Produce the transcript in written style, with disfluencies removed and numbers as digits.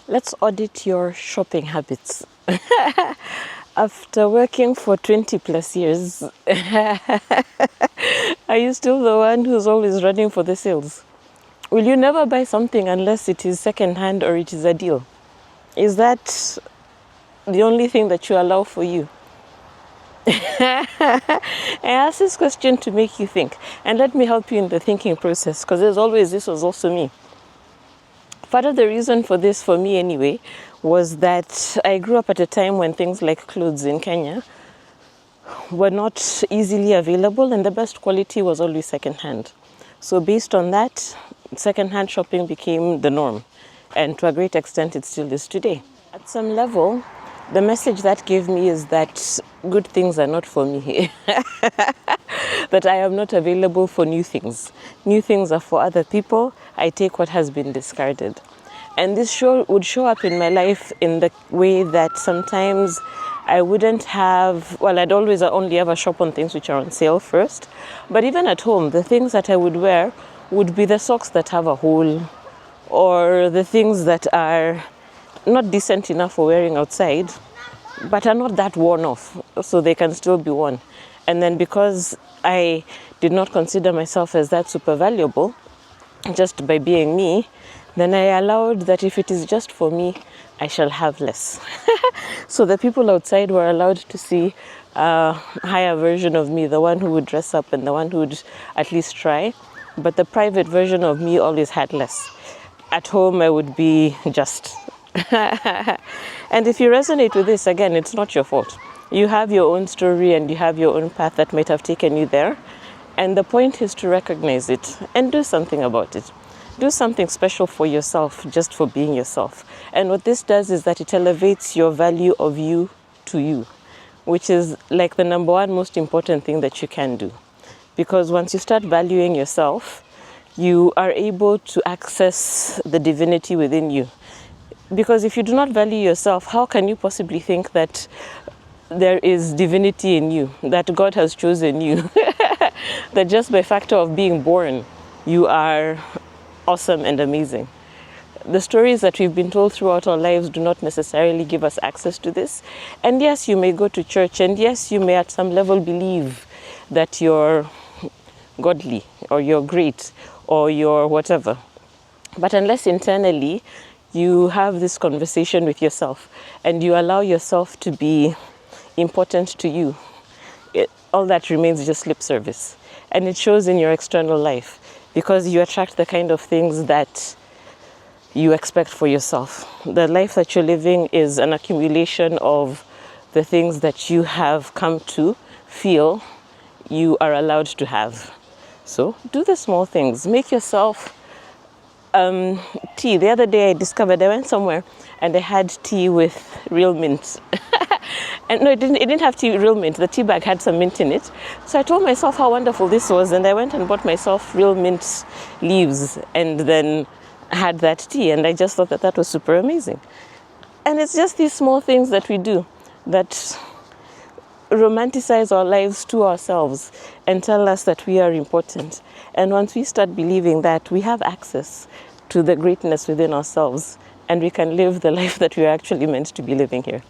Let's audit your shopping habits. After working for 20 plus years, are you still the one who's always running for the sales? Will you never buy something unless it is second hand or it is a deal? Is that the only thing that you allow for you? I ask this question to make you think, and let me help you in the thinking process, because there's always, this was also me. Part of the reason for this, for me anyway, was that I grew up at a time when things like clothes in Kenya were not easily available, and the best quality was always secondhand. So based on that, secondhand shopping became the norm, and to a great extent it still is today. At some level, the message that gave me is that good things are not for me. That I am not available for new things. New things are for other people. I take what has been discarded. And this would show up in my life in the way that sometimes I wouldn't have, well, I'd always only ever shop on things which are on sale first. But even at home, the things that I would wear would be the socks that have a hole, or the things that are not decent enough for wearing outside, but are not that worn off, so they can still be worn. And then because I did not consider myself as that super valuable, just by being me, then I allowed that if it is just for me, I shall have less. So the people outside were allowed to see a higher version of me, the one who would dress up and the one who would at least try. But the private version of me always had less. At home, I would be just. And if you resonate with this, again, it's not your fault. You have your own story and you have your own path that might have taken you there. And the point is to recognize it and do something about it. Do something special for yourself just for being yourself. And what this does is that it elevates your value of you to you, which is like the number one most important thing that you can do. Because once you start valuing yourself, you are able to access the divinity within you. Because if you do not value yourself, how can you possibly think that there is divinity in you, that God has chosen you, that just by factor of being born, you are awesome and amazing? The stories that we've been told throughout our lives do not necessarily give us access to this. And yes, you may go to church, and yes, you may at some level believe that you're godly, or you're great, or you're whatever. But unless internally you have this conversation with yourself and you allow yourself to be important to you, all that remains just lip service. And it shows in your external life, because you attract the kind of things that you expect for yourself. The life that you're living is an accumulation of the things that you have come to feel you are allowed to have. So do the small things. Make yourself tea. The other day I discovered, I went somewhere and they had tea with real mint. And no, it didn't have real mint. The tea bag had some mint in it. So I told myself how wonderful this was, and I went and bought myself real mint leaves and then had that tea, and I just thought that that was super amazing. And it's just these small things that we do that romanticize our lives to ourselves and tell us that we are important. And once we start believing that, we have access to the greatness within ourselves, and we can live the life that we are actually meant to be living here.